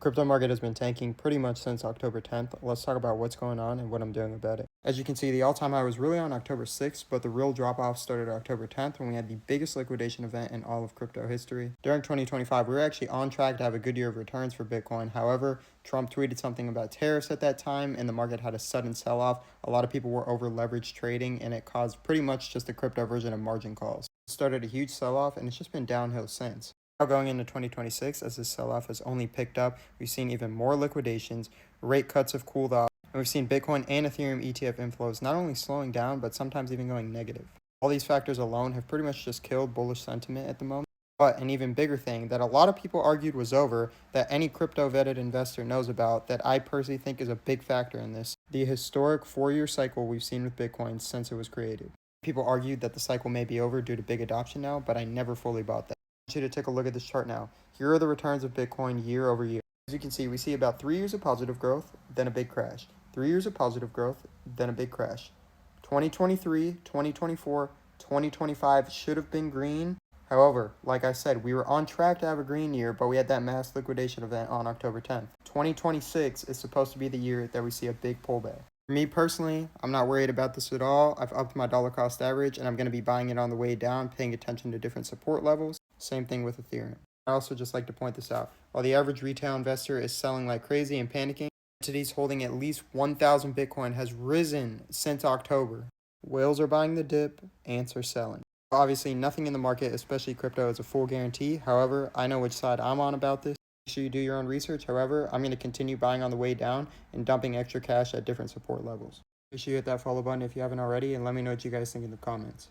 Crypto market has been tanking pretty much since October 10th. Let's talk about what's going on and what I'm doing about it. As you can see, the all-time high was really on October 6th, but the real drop-off started October 10th when we had the biggest liquidation event in all of crypto history. During 2025, we were actually on track to have a good year of returns for Bitcoin. However, Trump tweeted something about tariffs at that time, and the market had a sudden sell-off. A lot of people were over-leveraged trading, and it caused pretty much just a crypto version of margin calls. It started a huge sell-off, and it's just been downhill since. Now going into 2026, as this sell-off has only picked up, we've seen even more liquidations, rate cuts have cooled off, and we've seen Bitcoin and Ethereum ETF inflows not only slowing down, but sometimes even going negative. All these factors alone have pretty much just killed bullish sentiment at the moment. But an even bigger thing that a lot of people argued was over, that any crypto vetted investor knows about, that I personally think is a big factor in this, the historic 4-year cycle we've seen with Bitcoin since it was created. People argued that the cycle may be over due to big adoption now, but I never fully bought that. I want you to take a look at this chart now. Here are the returns of Bitcoin year over year. As you can see, we see about 3 years of positive growth, then a big crash. 3 years of positive growth, then a big crash. 2023, 2024, 2025 should have been green. However, like I said, we were on track to have a green year, but we had that mass liquidation event on October 10th. 2026 is supposed to be the year that we see a big pullback. For me personally, I'm not worried about this at all. I've upped my dollar cost average, and I'm going to be buying it on the way down, paying attention to different support levels. Same thing with Ethereum. I also just like to point this out. While the average retail investor is selling like crazy and panicking, entities holding at least 1,000 Bitcoin has risen since October. Whales are buying the dip, ants are selling. Obviously, nothing in the market, especially crypto, is a full guarantee. However, I know which side I'm on about this. Make sure you do your own research. However, I'm going to continue buying on the way down and dumping extra cash at different support levels. Make sure you hit that follow button if you haven't already, and let me know what you guys think in the comments.